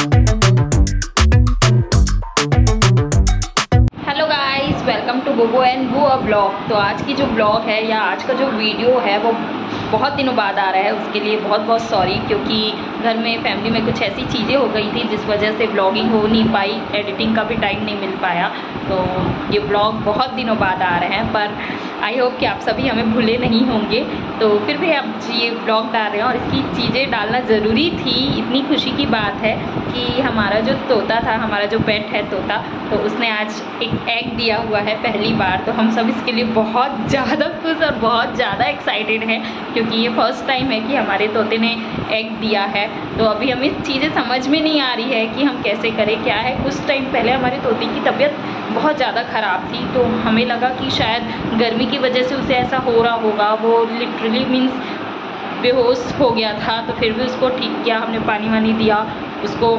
Hello guys, welcome to Bubu and Boo a blog. तो आज की जो ब्लॉग है या आज का जो वीडियो है वो बहुत दिनों बाद आ रहा है। उसके लिए बहुत बहुत सॉरी, क्योंकि घर में फैमिली में कुछ ऐसी चीज़ें हो गई थी जिस वजह से ब्लॉगिंग हो नहीं पाई, एडिटिंग का भी टाइम नहीं मिल पाया। तो ये ब्लॉग बहुत दिनों बाद आ रहे हैं, पर आई होप कि आप सभी हमें भूले नहीं होंगे। तो फिर भी आप ये ब्लॉग डाल रहे हैं और इसकी चीज़ें डालना ज़रूरी थी। इतनी खुशी की बात है कि हमारा जो तोता था, हमारा जो पेट है तोता, तो उसने आज एक एग दिया हुआ है पहली बार। तो हम सब इसके लिए बहुत ज़्यादा खुश और बहुत ज़्यादा एक्साइटेड हैं, क्योंकि ये फर्स्ट टाइम है कि हमारे तोते ने एग दिया है। तो अभी हमें चीज़ें समझ में नहीं आ रही है कि हम कैसे करें क्या है। कुछ टाइम पहले हमारे तोते की तबीयत बहुत ज़्यादा ख़राब थी, तो हमें लगा कि शायद गर्मी की वजह से उसे ऐसा हो रहा होगा। वो लिटरली मीन्स बेहोश हो गया था। तो फिर भी उसको ठीक किया हमने, पानी वानी दिया, उसको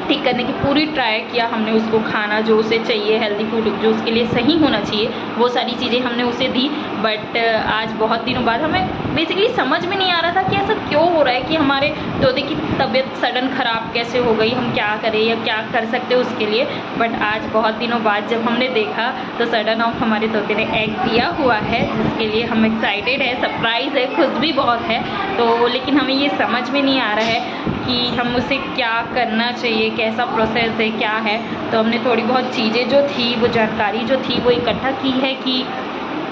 ठीक करने की पूरी ट्राई किया हमने। उसको खाना जो उसे चाहिए, हेल्दी फूड जो उसके लिए सही होना चाहिए, वो सारी चीज़ें हमने उसे दी। बट आज बहुत दिनों बाद हमें बेसिकली समझ में नहीं आ रहा था कि ऐसा क्यों हो रहा है कि हमारे तोते की तबीयत सडन ख़राब कैसे हो गई, हम क्या करें या क्या कर सकते हैं उसके लिए। बट आज बहुत दिनों बाद जब हमने देखा तो सडन ऑफ हमारे तोते ने एग दिया हुआ है, जिसके लिए हम एक्साइटेड है, सरप्राइज़ है, खुश भी बहुत है। तो लेकिन हमें ये समझ में नहीं आ रहा है कि हम उसे क्या करना चाहिए, कैसा प्रोसेस है, क्या है। तो हमने थोड़ी बहुत चीज़ें जो थी, वो जानकारी जो थी वो इकट्ठा की है कि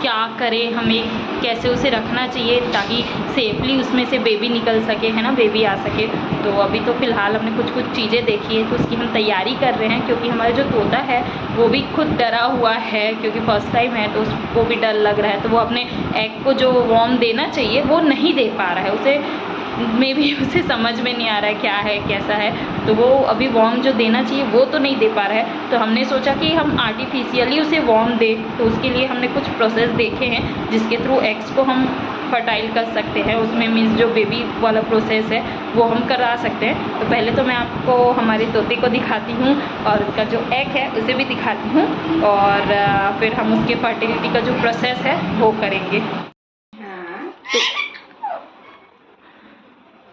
क्या करें, हमें कैसे उसे रखना चाहिए ताकि सेफली उसमें से बेबी निकल सके, है ना, बेबी आ सके। तो अभी तो फ़िलहाल हमने कुछ चीज़ें देखी है, तो उसकी हम तैयारी कर रहे हैं। क्योंकि हमारा जो तोता है वो भी खुद डरा हुआ है, क्योंकि फर्स्ट टाइम है तो उसको भी डर लग रहा है। तो वो अपने एग को जो वार्म देना चाहिए वो नहीं दे पा रहा है। उसे मे भी उसे समझ में नहीं आ रहा है क्या है कैसा है। तो वो अभी वार्म जो देना चाहिए वो तो नहीं दे पा रहा है। तो हमने सोचा कि हम आर्टिफिशियली उसे वार्म दें। तो उसके लिए हमने कुछ प्रोसेस देखे हैं जिसके थ्रू एग्स को हम फर्टाइल कर सकते हैं। उसमें मीन्स जो बेबी वाला प्रोसेस है वो हम करा सकते हैं। तो पहले तो मैं आपको हमारे तोते को दिखाती हूँ और उसका जो एग है उसे भी दिखाती हूँ, और फिर हम उसके फर्टिलिटी का जो प्रोसेस है वो करेंगे।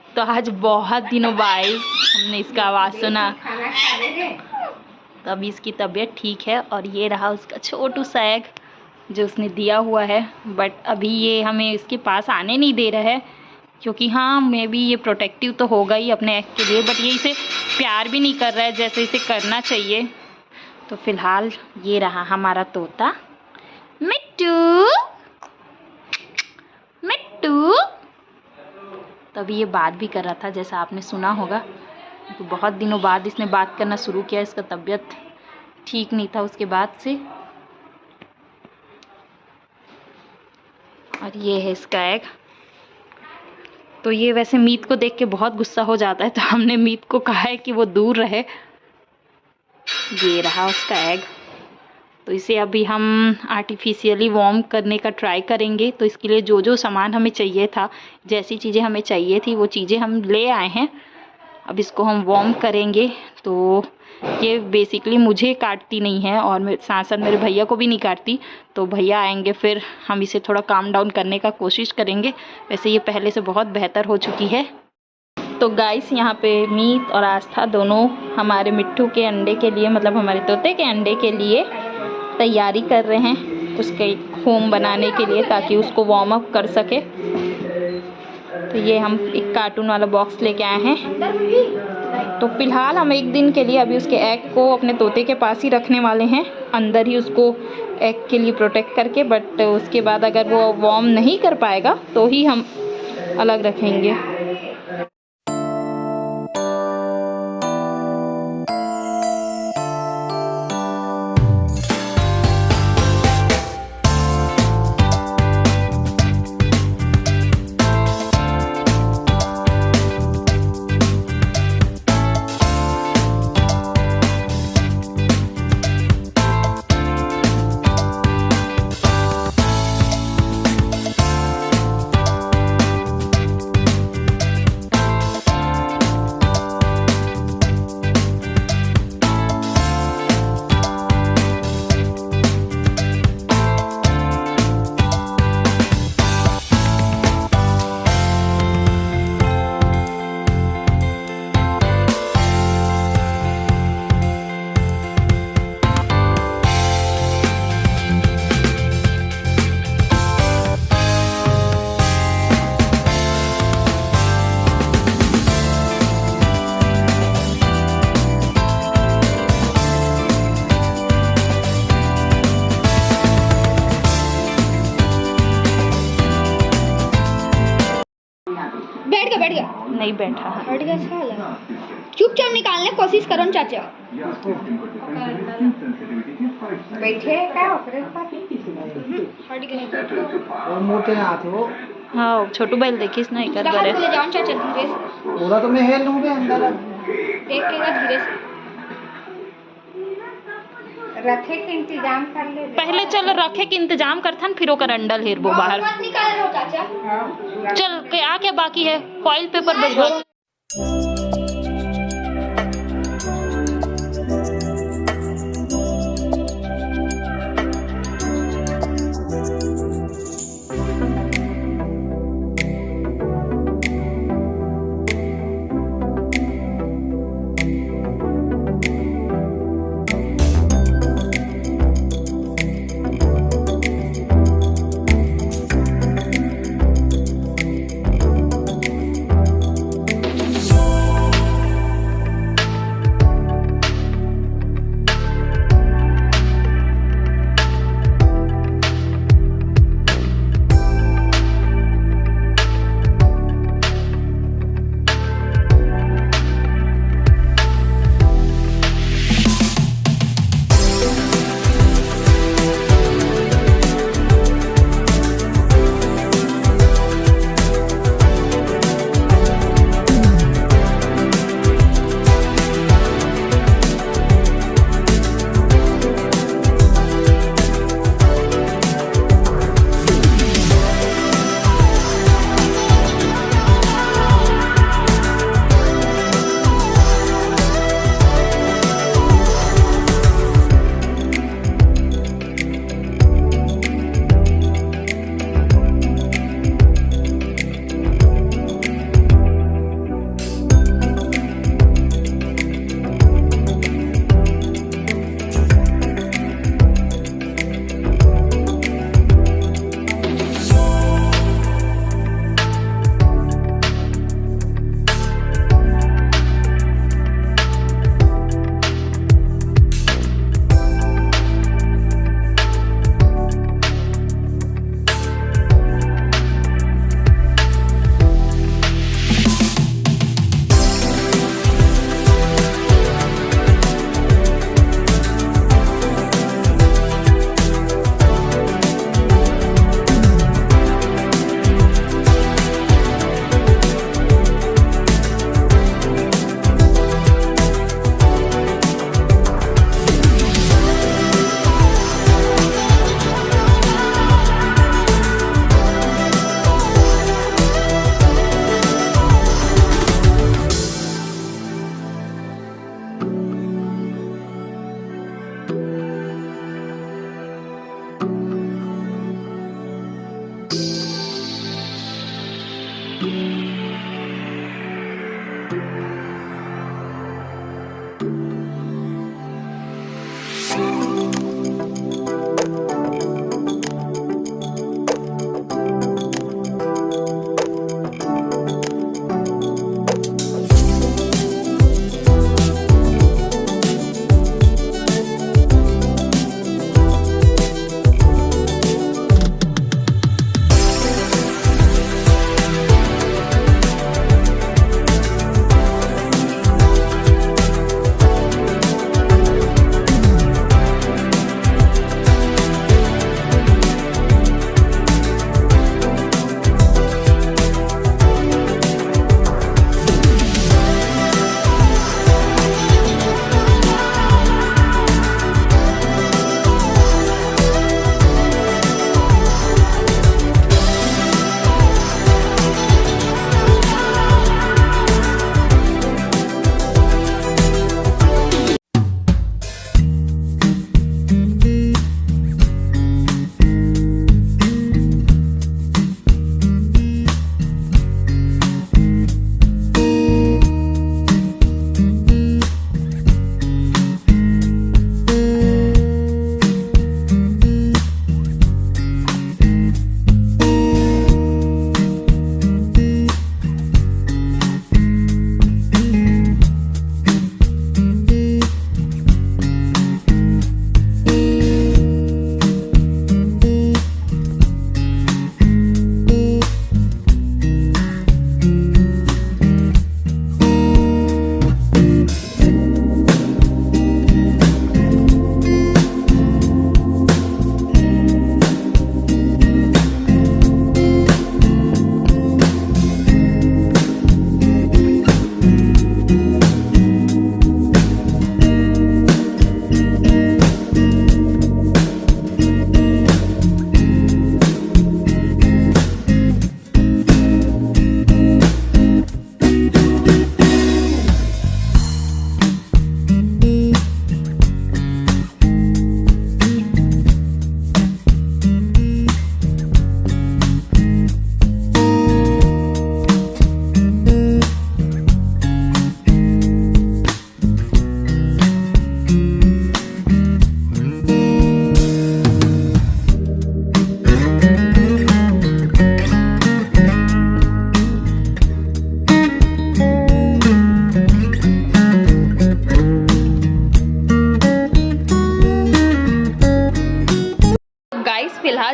तो आज बहुत दिनों बाद हमने इसका आवाज़ सुना। तो अभी इसकी तबीयत ठीक है और ये रहा उसका छोटू सा एग जो उसने दिया हुआ है। बट अभी ये हमें इसके पास आने नहीं दे रहा है, क्योंकि हाँ मे बी ये प्रोटेक्टिव तो होगा ही अपने एग के लिए, बट ये इसे प्यार भी नहीं कर रहा है जैसे इसे करना चाहिए। तो फ़िलहाल ये रहा हमारा तोता मिट्टू मिट्टू। तभी ये बात भी कर रहा था, जैसा आपने सुना होगा। तो बहुत दिनों बाद इसने बात करना शुरू किया। इसका तबीयत ठीक नहीं था उसके बाद से। और ये है इसका एग। तो ये वैसे मीत को देख के बहुत गुस्सा हो जाता है, तो हमने मीत को कहा है कि वो दूर रहे। ये रहा उसका एग। तो इसे अभी हम आर्टिफिशियली वार्म करने का ट्राई करेंगे। तो इसके लिए जो जो सामान हमें चाहिए था, जैसी चीज़ें हमें चाहिए थी वो चीज़ें हम ले आए हैं। अब इसको हम वार्म करेंगे। तो ये बेसिकली मुझे काटती नहीं है और साथ साथ मेरे भैया को भी नहीं काटती। तो भैया आएंगे फिर हम इसे थोड़ा काम डाउन करने का कोशिश करेंगे। वैसे ये पहले से बहुत बेहतर हो चुकी है। तो गाइस, यहाँ पे मीत और आस्था दोनों हमारे मिट्टू के अंडे के लिए, मतलब हमारे तोते के अंडे के लिए तैयारी कर रहे हैं, उसके होम बनाने के लिए, ताकि उसको वार्म अप कर सके। तो ये हम एक कार्टून वाला बॉक्स लेके आए हैं। तो फ़िलहाल हम एक दिन के लिए अभी उसके एग को अपने तोते के पास ही रखने वाले हैं, अंदर ही उसको एग के लिए प्रोटेक्ट करके। बट उसके बाद अगर वो वार्म नहीं कर पाएगा तो ही हम अलग रखेंगे। ही बैठा है। हट गया साला। चुपचाप निकालने की कोशिश करो न चाचा। बैठे क्या हट गया। और मोटे हाथ हो। हाँ छोटू बैल देखिस नहीं कर बाहर बरे। को ले जाओ चाचा धीरे से। पूरा तो मैं हेल लूंगा अंदर। देखेगा धीरे से। रखे के इंतजाम कर ले। पहले चल रखे के इंतजाम करथन फिर ओकर अंडल हेरबो बाहर। मत निकाल लो चाचा। चल क्या क्या बाकी है, फॉइल पेपर बस बाकी।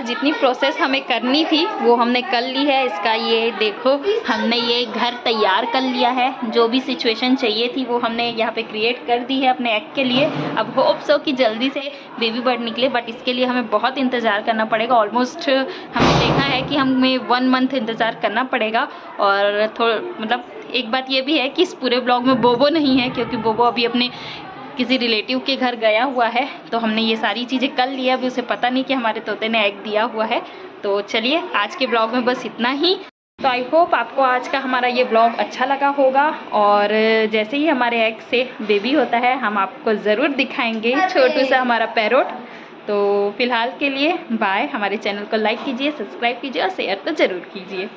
जितनी प्रोसेस हमें करनी थी वो हमने कर ली है। इसका ये देखो, हमने ये घर तैयार कर लिया है। जो भी सिचुएशन चाहिए थी वो हमने यहाँ पे क्रिएट कर दी है अपने एग के लिए। अब होप सो कि जल्दी से बेबी बर्ड निकले, बट इसके लिए हमें बहुत इंतज़ार करना पड़ेगा। ऑलमोस्ट हमने देखा है कि हमें 1 मंथ इंतज़ार करना पड़ेगा। और मतलब एक बात ये भी है कि इस पूरे ब्लॉग में बोबो नहीं है, क्योंकि बोबो अभी अपने किसी रिलेटिव के घर गया हुआ है। तो हमने ये सारी चीज़ें कर ली है। अभी उसे पता नहीं कि हमारे तोते ने एग दिया हुआ है। तो चलिए आज के ब्लॉग में बस इतना ही। तो आई होप आपको आज का हमारा ये ब्लॉग अच्छा लगा होगा। और जैसे ही हमारे एग से बेबी होता है हम आपको ज़रूर दिखाएंगे, छोटू सा हमारा पैरोट। तो फिलहाल के लिए बाय। हमारे चैनल को लाइक कीजिए, सब्सक्राइब कीजिए और शेयर तो ज़रूर कीजिए।